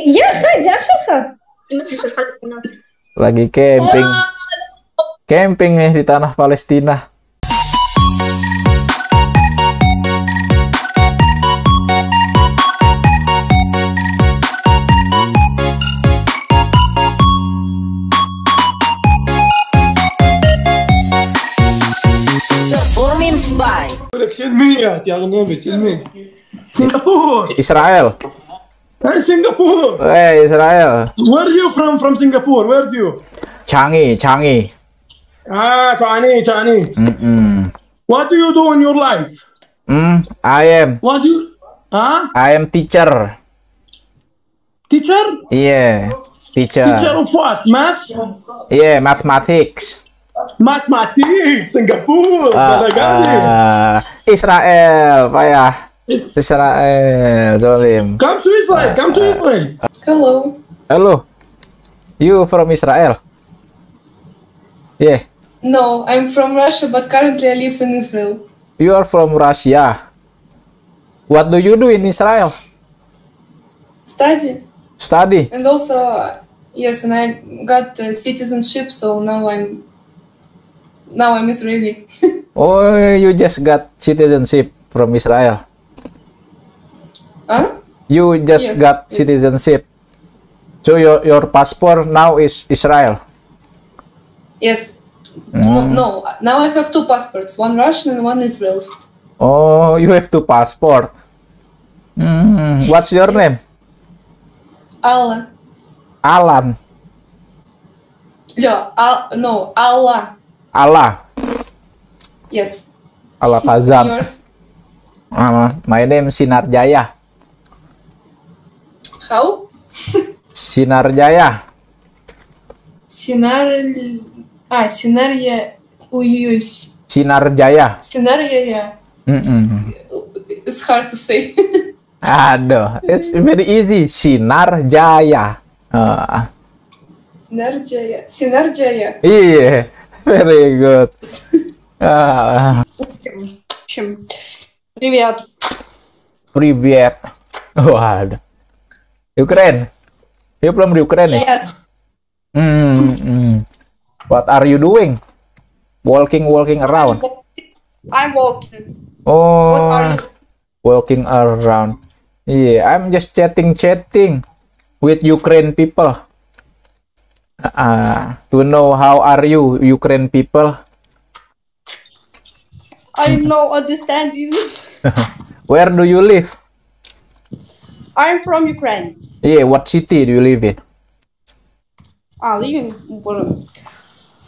يا خالد أخشى Lagi camping. Camping nih di tanah Palestina. شلمية يا غنومي شلمية سنغافورة Israel. Hey Singapore Hey, Israel. Where are you from Singapore where do you Changi, Changi. Chani What do you do in your life I am What do you I am teacher. Teacher Yeah, Teacher teacher. of what Math Yeah, mathematics. Mathematics Singapore Balagani Israel, payah. Israel, Zolim. Come to Israel Hello. Halo. You from Israel? Yeah. No, I'm from Russia, but currently I live in Israel. You are from Russia. What do you do in Israel? Study. Study. And also, yes, and I got citizenship, so now I'm Israeli. Oh, you just got citizenship from Israel. Huh? You just Yes, got yes. citizenship. So your passport now is Israel. Yes. No. Now I have two passports, one Russian and one Israel's. Oh, you have two passport. What's your name? Allah. Alan. No, Allah. Allah. Yes. Allah Kazam. Yours? My name Sinar Jaya. How? Sinar Jaya. Сценария. Ой-ой-ой. Sinar Jaya. Сценария. It's hard to say. Aduh, it's very easy. Sinar Jaya. Синар Джая. Iya, very good. В общем, привет. Привет. Waduh. Ukraine. You from Ukraine? Yes. What are you doing? Walking around. I'm walking. Oh, What are you? walking around. Yeah, I'm just chatting with Ukraine people. To know how are you, Ukraine people? I know understand you. Where do you live? I'm from Ukraine. Yeah, what city do you live in? I live in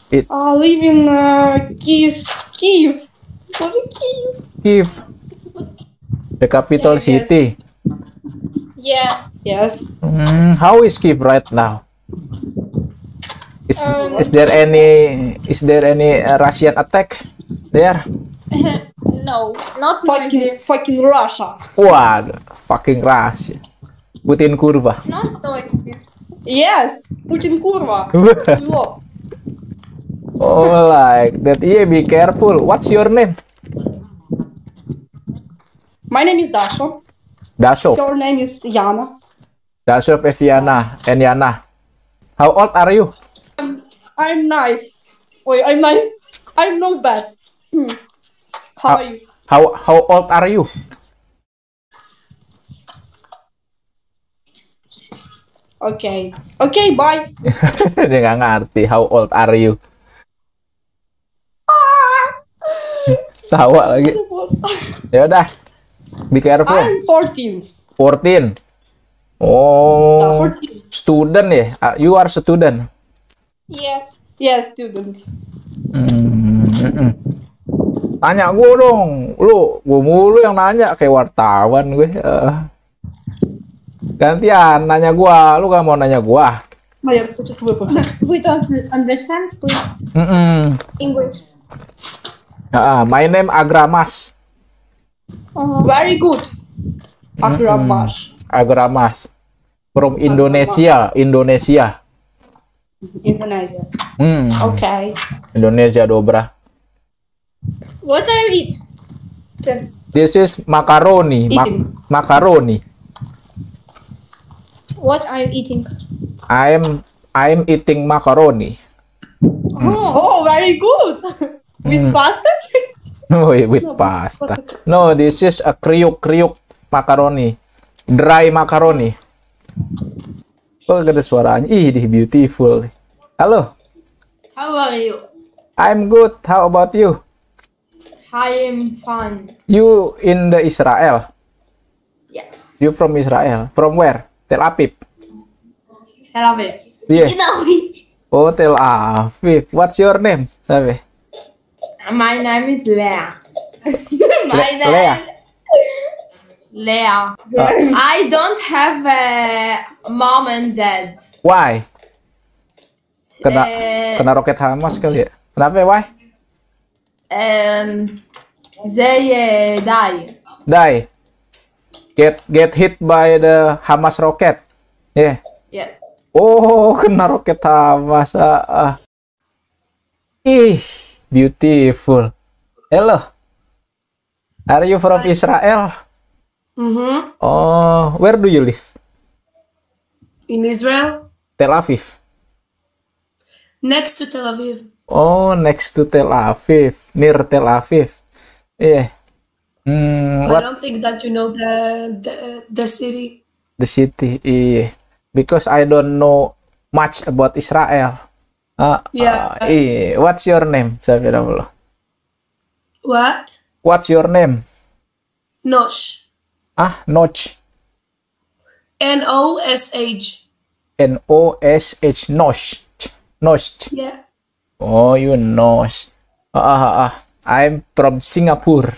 It- I live in Kiev. What is Kiev? Kiev, the capital Yes. city. Yeah. Yes. How is Kiev right now? Is there any Russian attack there? No, not noisy. Fucking Russia. Wah, fucking Russia. Putin kurva. Not noisy. Yes. Putin kurva. Yo. Oh, like that. Yeah, be careful. What's your name? My name is Dasha. Dasov. Your name is Yana. Dasov, Eviana, and Yana. How old are you? I'm nice. Wait, I'm nice. I'm not bad. How are you? How old are you? Okay. Okay, bye. Dia nggak ngerti. How old are you? Tawa lagi. Ya udah. Be careful. I'm 14. 14. Oh, 14. student ya? You are student. Yes. Yes, student. Tanya gue dong. Gue mulu yang nanya kayak wartawan gue. Gantian nanya gue. Lu gak mau nanya gue? We don't understand, please. English. My name Agramas. Very good. Agramas. Agramas. From Indonesia. Indonesia. Indonesia. Okay. Indonesia Dobra. What do you eat? Then This is macaroni. Eating. Macaroni. What are you eating? I'm eating macaroni. Oh, very good. With pasta? No, with pasta. No, this is a kriuk macaroni. Dry macaroni. Oh, ada suaranya. Ih, beautiful. Halo. How are you? I'm good. How about you? I am fine. You in the Israel? Yes. You from Israel? From where? Tel Aviv. Tel Aviv. Yeah. You know. Oh, Tel Aviv. What's your name? Sabi. My name is Leah. Leah. Leah. I don't have a mom and dad. Why? Kena roket Hamas kali ya? Kenapa? Why? They die. Die. Get hit by the Hamas rocket. Yeah. Yes. Oh, kena roket Hamas. Ih, beautiful. Hello. Are you from Israel? Oh, where do you live? In Israel, Tel Aviv. next to Tel Aviv. Oh, next to Tel Aviv, near Tel Aviv. Yeah. I What don't think that you know the city. the city? Yeah. Because I don't know much about Israel. Yeah. Yeah. What's your name? Sabi na mo. What? What's your name? Nosh. Nosh. Nosh. Nosh. Nosh. Nosh. Yeah. Oh, you Nosh. I'm from Singapore.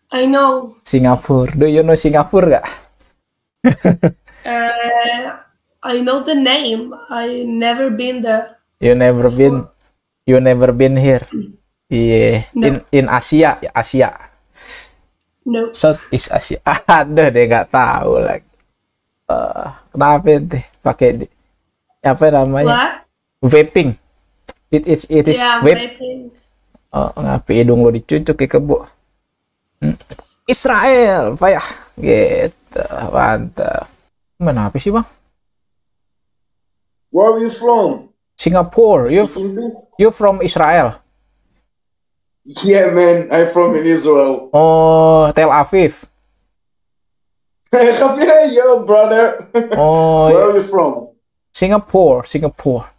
I know. Singapore. Do you know Singapore gak? I know the name. I never been there. You never been here. Yeah. No. In Asia, No. Southeast Asia. Aduh, dia nggak tahu lagi. Kenapa ente pakai apa namanya? What? Vaping. It is Yeah, vape. vaping. Oh, ngapain hidung lo dicucuk ke kebo? Israel, payah. Gitu, mantap. Mana apa sih, Bang? Where are you from? Singapore. You from Israel? Yeah, man, I'm from in Israel. Oh, Tel Aviv. Yo, brother. Oh, Where are you from? Singapore. Singapore.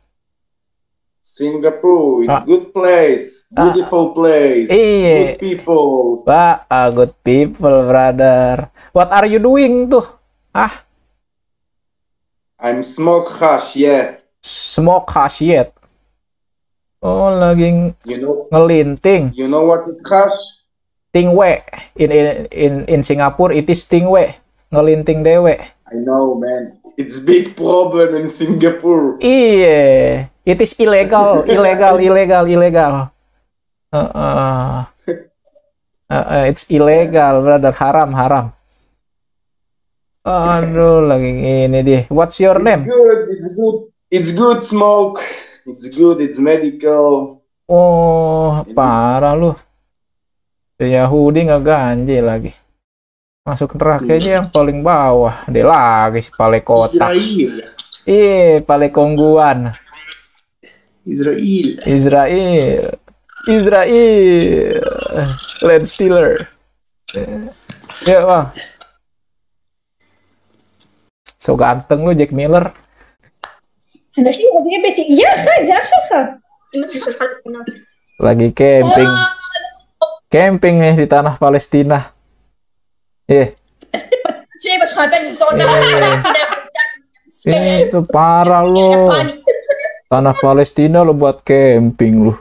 It's good place. Beautiful place. Iya. Good people. Good people, brother. What are you doing tuh? I'm smoke hash, yeah. Smoke hash yet. Oh, lagi You know ngelinting. you know what is hash? Tingwe. In Singapore it is tingwe. Ngelinting dewe. I know, man. It's big problem in Singapore. Iya. It is illegal. It's illegal, brother. Haram. Aduh, lagi ini dia. What's your name? It's good smoke. It's good, it's medical. Oh, parah lu. Yahudi nggak ganjil lagi. Masuk neraka aja yang paling bawah. Dia lagi si pale kotak. Israel. Pale kongguan. Israel. Land stealer. Ya, Bang. So ganteng lu, Jack Miller. אנשים רבים ביתי, חי, זה אח שלך. אמא שלי שלחה לי תמונה. Lagi camping. Camping nih di tanah Palestina. אמא שלך בן זונה. Itu parah lo. Tanah Palestina lo buat camping lu.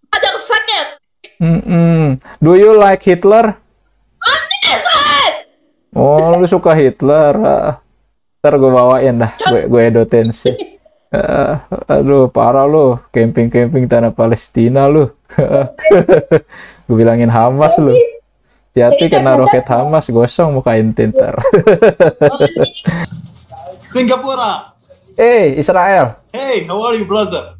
motherfucker. Do you like Hitler? Oh, lu suka Hitler. Ntar gue bawain dah, gue edotin sih. Aduh, parah lu, camping tanah Palestina lu. Gue bilangin Hamas lu. Hati-hati kena roket Hamas, gosong muka ente ntar. Singapore. Hey, Israel. Hey, how are you, brother?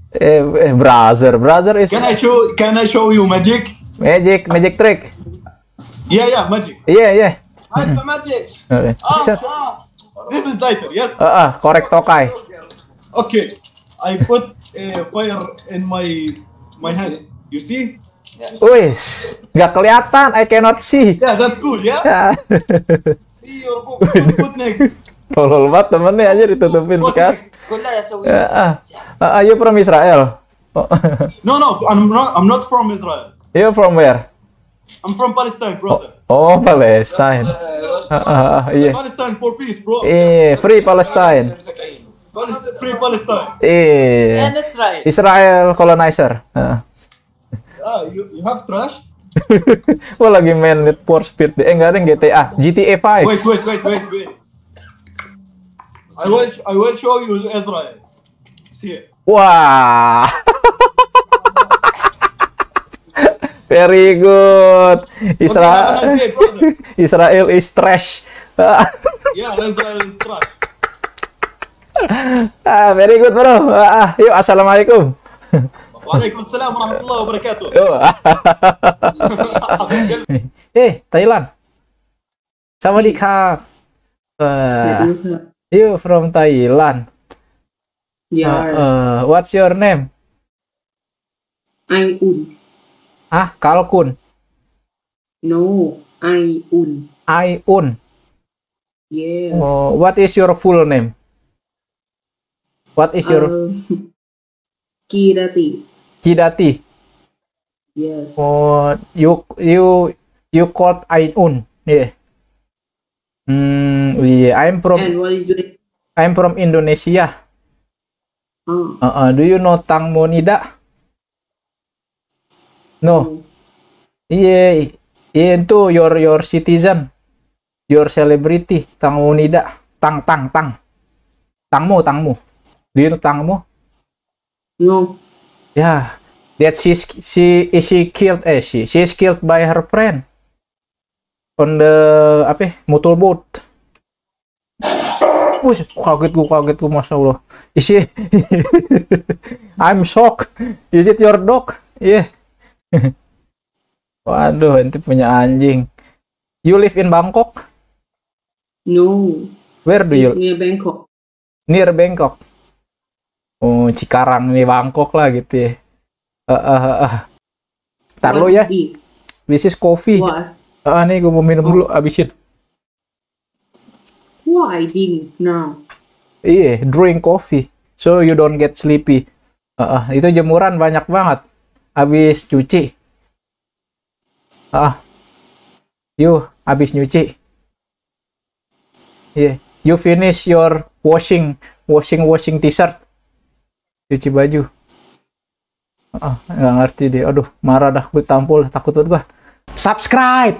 Brother is. Can I show you magic? Magic trick. Yeah, magic. Yeah. Alpha Magic. Set. This is lighter, yes? Korek Tokai. Okay. I put fire in my hand. You see? Wis, nggak kelihatan. I cannot see. Yeah, that's cool, yeah? See your book. Put next. Tolol banget temennya aja ditutupin bekas. You from Israel? No, I'm not from Israel. You from where? I'm from Palestine, brother. Oh, Palestine. Iya. Palestine for peace, bro. Free Palestine. Free Palestine. And Israel. Israel colonizer. You have trash? Wah, lagi main Need for Speed. Enggak ada yang GTA 5. Wait. I will show you Israel. See it. Wah. Very good. Israel is trash. Yeah, Israel is trash. Very good, bro. Yuk, assalamualaikum. Waalaikumsalam warahmatullahi wabarakatuh. Thailand. Sawadee-khap. You from Thailand? Yeah. What's your name? Ai-un. Kalkun. No, Ai-un. Ai-un. Yes. What is your full name? What is your Kidati. Kidati? Yes. You called Ai-un. Yeah. Yeah. And what is your name? I'm from Indonesia. Do you know Tang Monida? No. Yeah, itu your citizen, your celebrity, Tang Monida, Tangmo. Do you know Tangmo? No. Yeah, that she killed. She is killed by her friend on the motorboat. Kaget gua, masya Allah. Is it? I'm shocked. Is it your dog? Yeah. Waduh, ente punya anjing. You live in Bangkok? No. Where do you? Near Bangkok. Near Bangkok. Oh, Cikarang nih Bangkok lah gitu ya. Ntar lo ya. This is coffee. Nih gue mau minum dulu, abisin. Why ding now? Iya, drink coffee so you don't get sleepy. Itu jemuran banyak banget. Habis cuci. Habis nyuci. Yeah, you finish your washing t-shirt. Cuci baju. Nggak ngerti deh. Aduh, marah dah gue tampol, takut banget gua. Subscribe.